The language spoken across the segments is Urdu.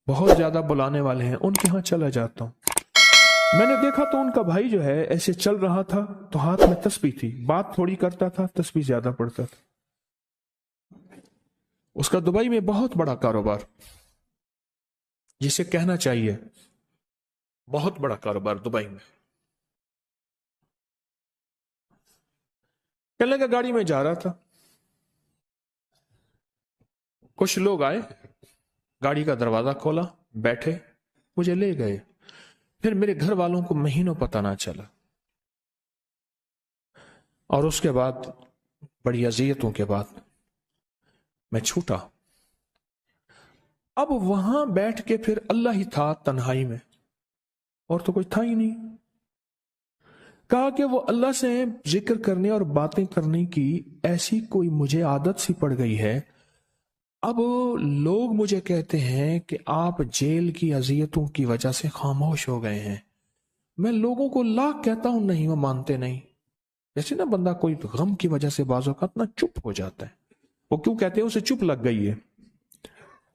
بہت زیادہ بلانے والے ہیں، ان کے ہاں چلا جاتا ہوں۔ میں نے دیکھا تو ان کا بھائی جو ہے ایسے چل رہا تھا تو ہاتھ میں تسبیح تھی، بات تھوڑی کرتا تھا، تسبیح زیادہ پڑھتا تھا۔ اس کا دبئی میں بہت بڑا کاروبار، جسے کہنا چاہیے بہت بڑا کاروبار دبئی میں۔ کہنے لگا گاڑی میں جا رہا تھا، کچھ لوگ آئے، گاڑی کا دروازہ کھولا، بیٹھے، مجھے لے گئے۔ پھر میرے گھر والوں کو مہینوں پتہ نہ چلا، اور اس کے بعد بڑی اذیتوں کے بعد میں چھوٹا۔ اب وہاں بیٹھ کے پھر اللہ ہی تھا تنہائی میں، اور تو کچھ تھا ہی نہیں۔ کہا کہ وہ اللہ سے ذکر کرنے اور باتیں کرنے کی ایسی کوئی مجھے عادت سی پڑ گئی ہے، اب لوگ مجھے کہتے ہیں کہ آپ جیل کی اذیتوں کی وجہ سے خاموش ہو گئے ہیں۔ میں لوگوں کو لاکھ کہتا ہوں، نہیں، وہ مانتے نہیں۔ جیسے نا بندہ کوئی غم کی وجہ سے بعض اوقات نا چپ ہو جاتا ہے، وہ کیوں کہتے ہیں؟ اسے چپ لگ گئی ہے،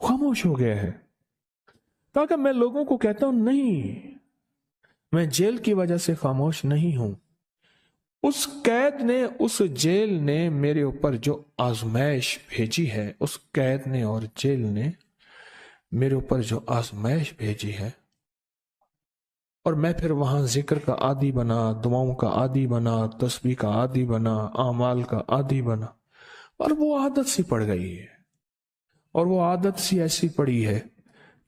خاموش ہو گیا ہے۔ تاکہ میں لوگوں کو کہتا ہوں، نہیں، میں جیل کی وجہ سے خاموش نہیں ہوں۔ اس قید نے، اس جیل نے میرے اوپر جو آزمائش بھیجی ہے، اس قید نے اور جیل نے میرے اوپر جو آزمائش بھیجی ہے، اور میں پھر وہاں ذکر کا عادی بنا، دعاؤں کا عادی بنا، تسبیح کا عادی بنا، اعمال کا عادی بنا، اور وہ عادت سی پڑ گئی ہے۔ اور وہ عادت سی ایسی پڑی ہے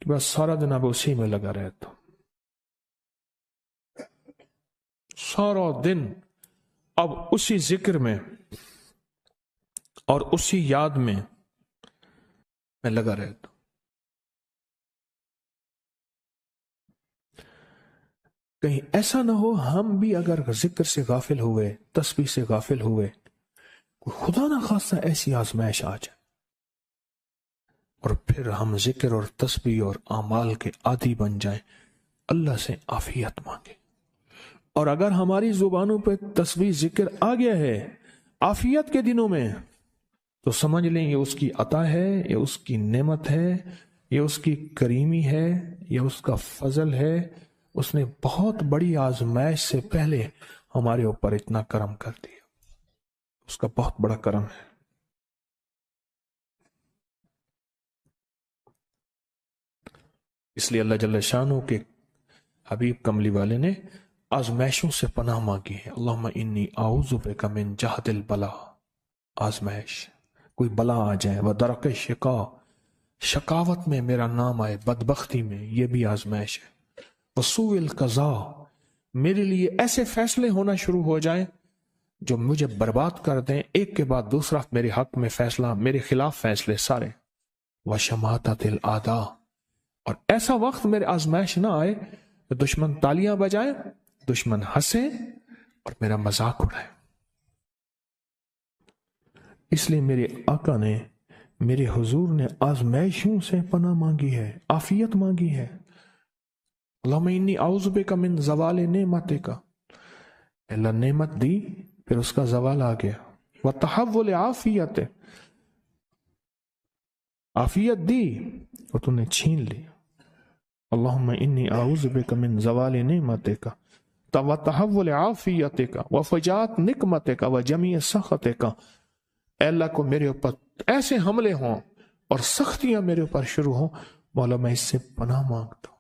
کہ بس سارا دن اب اسی میں لگا رہتا ہوں، سارا دن اب اسی ذکر میں اور اسی یاد میں لگا رہتا ہوں۔ کہیں ایسا نہ ہو ہم بھی اگر ذکر سے غافل ہوئے، تسبیح سے غافل ہوئے، خدا نہ خواستہ ایسی آزمائش آ جائے اور پھر ہم ذکر اور تسبیح اور اعمال کے عادی بن جائیں، اللہ سے عافیت مانگے۔ اور اگر ہماری زبانوں پہ تسبیح ذکر آ گیا ہے عافیت کے دنوں میں، تو سمجھ لیں یہ اس کی عطا ہے، یہ اس کی نعمت ہے، یہ اس کی کریمی ہے، یہ اس کا فضل ہے۔ اس نے بہت بڑی آزمائش سے پہلے ہمارے اوپر اتنا کرم کر دیا، اس کا بہت بڑا کرم ہے۔ اس لیے اللہ جل شانہ کے حبیب کملی والے نے آزمائشوں سے پناہ مانگی ہے۔ اللہم انی اعوذ بک من جہد البلاء، آزمائش، کوئی بلا آ جائے، ودرک الشقاء، شقاوت میں میرا نام آئے، بدبختی میں، یہ بھی آزمائش ہے، وسوء القضاء، میرے لیے ایسے فیصلے ہونا شروع ہو جائیں جو مجھے برباد کر دیں، ایک کے بعد دوسرا میرے حق میں فیصلہ، میرے خلاف فیصلے سارے، وشماتت الاعداء، اور ایسا وقت میرے آزمائش نہ آئے کہ دشمن تالیاں بجائے، دشمن ہنسے اور میرا مذاق اڑائے۔ اس لیے میرے آقا نے، میرے حضور نے آزمائشوں سے پناہ مانگی ہے، عافیت مانگی ہے۔ اللہم انی اعوذ بک من زوال نعمتک، اللہ نعمت دی پھر اس کا زوال آ گیا، وتحول عافیت، عافیت دی اور تو نے چھین لی۔ اللہم انی اعوذ بک من زوال نعمتک وتحول عافیتک وفجاءت نقمتک وجمیع سخطک، اے اللہ کو میرے اوپر ایسے حملے ہوں اور سختیاں میرے اوپر شروع ہوں، مولا میں اس سے پناہ مانگتا ہوں۔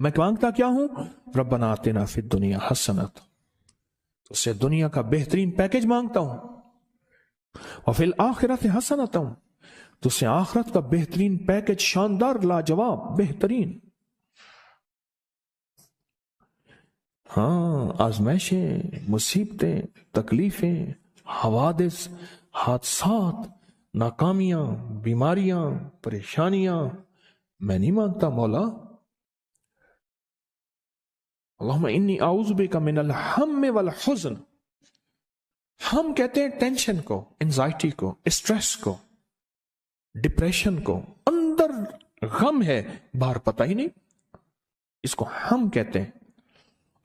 میں مانگتا کیا ہوں؟ ربنا آتنا فی الدنیا حسنۃ، اس سے دنیا کا بہترین پیکج مانگتا ہوں، وفی الآخرۃ حسنۃ، تو اس سے آخرت کا بہترین پیکج، شاندار، لاجواب، بہترین۔ ہاں، آزمائشیں، مصیبتیں، تکلیفیں، حوادث، حادثات، ناکامیاں، بیماریاں، پریشانیاں، میں نہیں مانگتا مولا۔ اللہم انی اعوذ بک من الہم والحزن، ہم کہتے ہیں ٹینشن کو، انزائٹی کو، اسٹریس کو، ڈپریشن کو، اندر غم ہے باہر پتہ ہی نہیں، اس کو ہم کہتے ہیں۔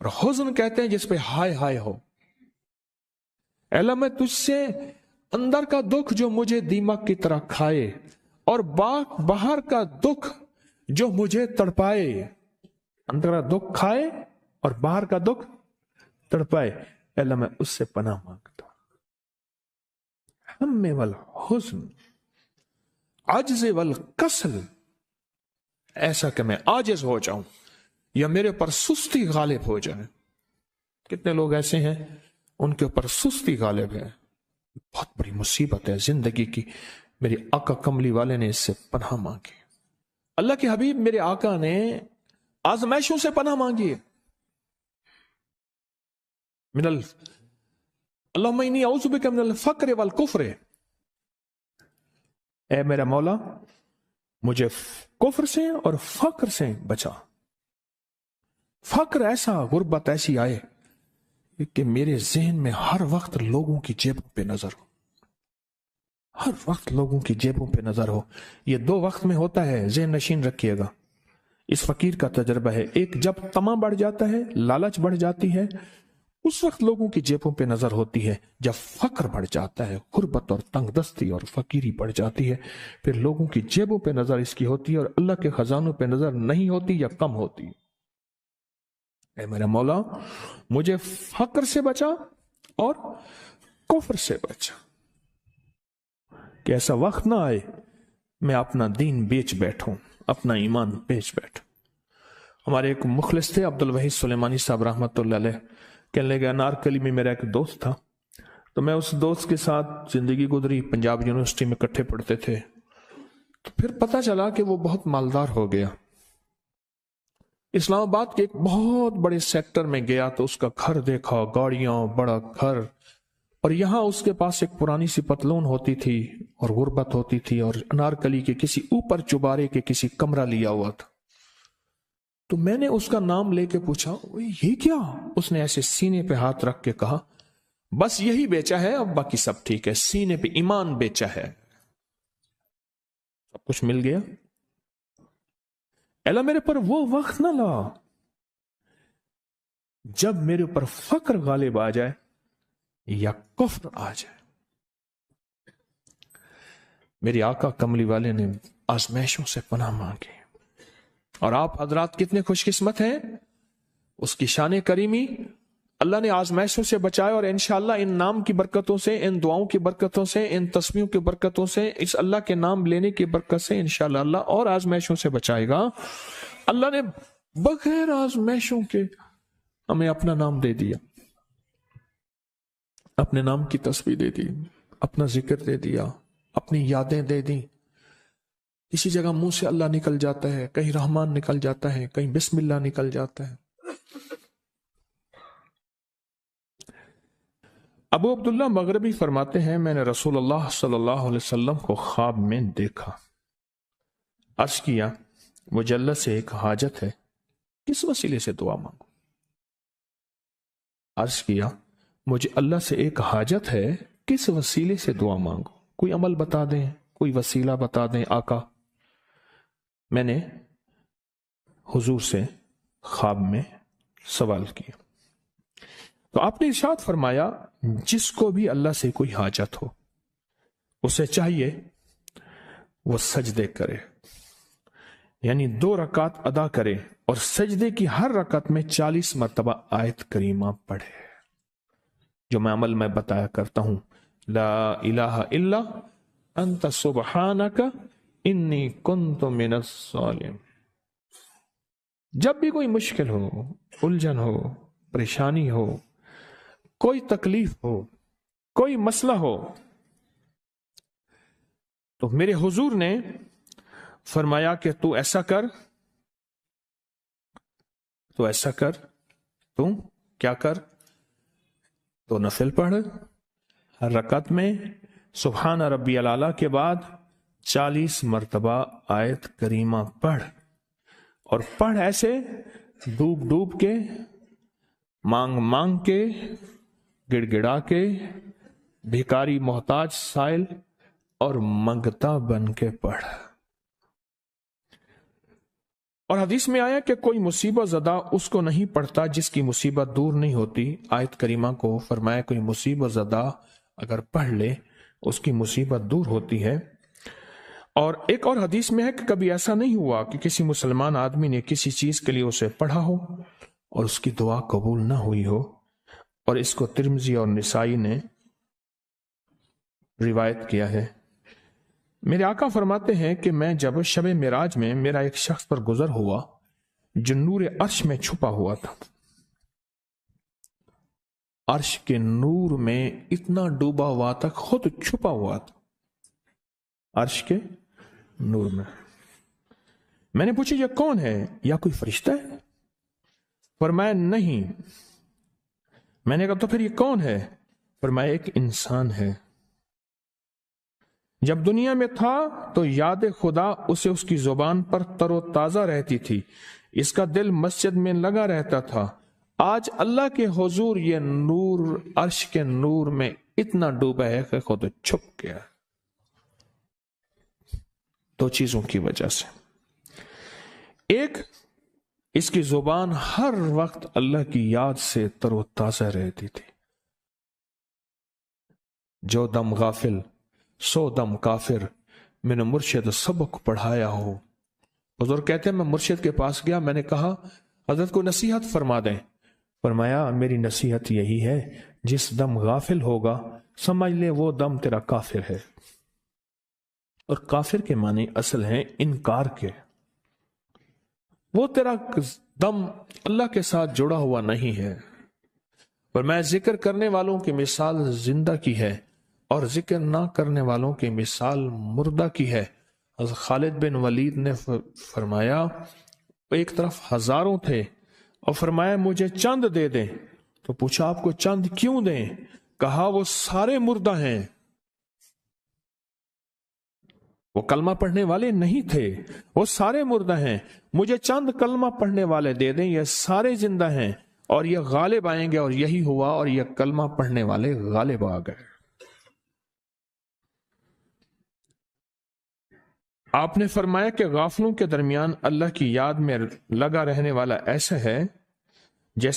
اور حزن کہتے ہیں جس پہ ہائے ہائے ہو۔ اے اللہ میں تجھ سے اندر کا دکھ جو مجھے دیمک کی طرح کھائے، اور باہر کا دکھ جو مجھے تڑپائے، اندر کا دکھ کھائے اور باہر کا دکھ تڑپائے، اللہ میں اس سے پناہ مانگتا ہوں۔ ہم والحزن، عجز والکسل، ایسا کہ میں عاجز ہو جاؤں یا میرے پر سستی غالب ہو جائے۔ کتنے لوگ ایسے ہیں ان کے اوپر سستی غالب ہے، بہت بڑی مصیبت ہے زندگی کی۔ میرے آقا کملی والے نے اس سے پناہ مانگی، اللہ کے حبیب میرے آقا نے آزمائشوں سے پناہ مانگی ہے۔ اللہم انی اعوذ بک من الفقر والکفر، اے میرا مولا مجھے کفر سے اور فقر سے بچا۔ فقر ایسا، غربت ایسی آئے کہ میرے ذہن میں ہر وقت لوگوں کی جیبوں پہ نظر ہو، ہر وقت لوگوں کی جیبوں پہ نظر ہو۔ یہ دو وقت میں ہوتا ہے، ذہن نشین رکھیے گا۔ اس فقیر کا تجربہ ہے، ایک جب طمع بڑھ جاتا ہے، لالچ بڑھ جاتی ہے، اس وقت لوگوں کی جیبوں پہ نظر ہوتی ہے۔ جب فقر بڑھ جاتا ہے، غربت اور تنگ دستی اور فقیری بڑھ جاتی ہے، پھر لوگوں کی جیبوں پہ نظر اس کی ہوتی ہے اور اللہ کے خزانوں پہ نظر نہیں ہوتی یا کم ہوتی۔ اے میرا مولا مجھے فقر سے بچا اور کفر سے بچا، کہ ایسا وقت نہ آئے میں اپنا دین بیچ بیٹھوں، اپنا ایمان بیچ بیٹھوں۔ ہمارے ایک مخلص تھے عبد الوحید سلیمانی صاحب رحمۃ اللہ علیہ، کہنے لگے انارکلی میں میرا ایک دوست تھا، تو میں اس دوست کے ساتھ زندگی گزری، پنجاب یونیورسٹی میں اکٹھے پڑھتے تھے۔ تو پھر پتہ چلا کہ وہ بہت مالدار ہو گیا، اسلام آباد کے ایک بہت بڑے سیکٹر میں گیا تو اس کا گھر دیکھا، گاڑیاں، بڑا گھر، اور یہاں اس کے پاس ایک پرانی سی پتلون ہوتی تھی اور غربت ہوتی تھی، اور انارکلی کے کسی اوپر چبارے کے کسی کمرہ لیا ہوا تھا۔ تو میں نے اس کا نام لے کے پوچھا یہ کیا؟ اس نے ایسے سینے پہ ہاتھ رکھ کے کہا بس یہی بیچا ہے، اب باقی سب ٹھیک ہے، سینے پہ ایمان بیچا ہے، سب کچھ مل گیا۔ اللہ میرے پر وہ وقت نہ لا جب میرے اوپر فقر غالب آ جائے یا کفر آ جائے۔ میرے آقا کملی والے نے آزمائشوں سے پناہ مانگی، اور آپ حضرات کتنے خوش قسمت ہیں، اس کی شان کریمی اللہ نے آزمائشوں سے بچائے، اور انشاءاللہ ان نام کی برکتوں سے، ان دعاؤں کی برکتوں سے، ان تسبیحوں کی برکتوں سے، اس اللہ کے نام لینے کی برکت سے انشاءاللہ اللہ اور آزمائشوں سے بچائے گا۔ اللہ نے بغیر آزمائشوں کے ہمیں اپنا نام دے دیا، اپنے نام کی تسبیح دے دی، اپنا ذکر دے دیا، اپنی یادیں دے دی۔ کسی جگہ منہ سے اللہ نکل جاتا ہے، کہیں رحمان نکل جاتا ہے، کہیں بسم اللہ نکل جاتا ہے۔ ابو عبداللہ مغربی فرماتے ہیں میں نے رسول اللہ صلی اللہ علیہ وسلم کو خواب میں دیکھا، عرض کیا مجھے اللہ سے ایک حاجت ہے، کس وسیلے سے دعا مانگوں؟ عرض کیا مجھے اللہ سے ایک حاجت ہے، کس وسیلے سے دعا مانگوں؟ کوئی عمل بتا دیں، کوئی وسیلہ بتا دیں آقا۔ میں نے حضور سے خواب میں سوال کیا تو آپ نے ارشاد فرمایا جس کو بھی اللہ سے کوئی حاجت ہو اسے چاہیے وہ سجدے کرے، یعنی 2 رکعت ادا کرے اور سجدے کی ہر رکعت میں 40 مرتبہ آیت کریمہ پڑھے، جو میں عمل میں بتایا کرتا ہوں، لا الہ الا انت سبحانک انی کنت من الظالمین۔ جب بھی کوئی مشکل ہو، الجھن ہو، پریشانی ہو، کوئی تکلیف ہو، کوئی مسئلہ ہو، تو میرے حضور نے فرمایا کہ تو ایسا کر، تو ایسا کر، تو کیا کر، تو نفل پڑھ، ہر رکعت میں سبحان ربی الاعلیٰ کے بعد 40 مرتبہ آیت کریمہ پڑھ، اور پڑھ ایسے ڈوب ڈوب کے، مانگ مانگ کے، گڑ گڑا کے، بھیکاری محتاج سائل اور منگتا بن کے پڑھ۔ اور حدیث میں آیا کہ کوئی مصیبت زدہ اس کو نہیں پڑھتا جس کی مصیبت دور نہیں ہوتی۔ آیت کریمہ کو فرمایا کوئی مصیبت زدہ اگر پڑھ لے اس کی مصیبت دور ہوتی ہے۔ اور ایک اور حدیث میں ہے کہ کبھی ایسا نہیں ہوا کہ کسی مسلمان آدمی نے کسی چیز کے لیے اسے پڑھا ہو اور اس کی دعا قبول نہ ہوئی ہو، اور اس کو ترمذی اور نسائی نے روایت کیا ہے۔ میرے آقا فرماتے ہیں کہ میں جب شب معراج میں میرا ایک شخص پر گزر ہوا جو نور عرش میں چھپا ہوا تھا، عرش کے نور میں اتنا ڈوبا ہوا تھا، خود چھپا ہوا تھا عرش کے نور میں۔ میں نے پوچھا یہ کون ہے، یا کوئی فرشتہ ہے؟ فرمایا نہیں۔ میں نے کہا تو پھر یہ کون ہے؟ فرمایا ایک انسان ہے، جب دنیا میں تھا تو یاد خدا اسے اس کی زبان پر تر و تازہ رہتی تھی، اس کا دل مسجد میں لگا رہتا تھا، آج اللہ کے حضور یہ نور عرش کے نور میں اتنا ڈوبا ہے کہ خود چھپ گیا۔ دو چیزوں کی وجہ سے، ایک، اس کی زبان ہر وقت اللہ کی یاد سے تر و تازہ رہتی تھی۔ جو دم غافل سو دم کافر، میں نے مرشد سبق پڑھایا ہو۔ حضور کہتے ہیں میں مرشد کے پاس گیا، میں نے کہا حضرت کو نصیحت فرما دیں۔ فرمایا میری نصیحت یہی ہے، جس دم غافل ہوگا سمجھ لے وہ دم تیرا کافر ہے۔ اور کافر کے معنی اصل ہیں انکار کے، وہ تیرا دم اللہ کے ساتھ جڑا ہوا نہیں ہے۔ پر میں ذکر کرنے والوں کی مثال زندہ کی ہے اور ذکر نہ کرنے والوں کی مثال مردہ کی ہے۔ حضرت خالد بن ولید نے فرمایا ایک طرف ہزاروں تھے اور فرمایا مجھے چند دے دیں، تو پوچھا آپ کو چند کیوں دیں؟ کہا وہ سارے مردہ ہیں، وہ کلمہ پڑھنے والے نہیں تھے، وہ سارے مردہ ہیں، مجھے چند کلمہ پڑھنے والے دے دیں، یہ سارے زندہ ہیں اور یہ غالب آئیں گے۔ اور یہی ہوا، اور یہ کلمہ پڑھنے والے غالب آ گئے۔ آپ نے فرمایا کہ غافلوں کے درمیان اللہ کی یاد میں لگا رہنے والا ایسا ہے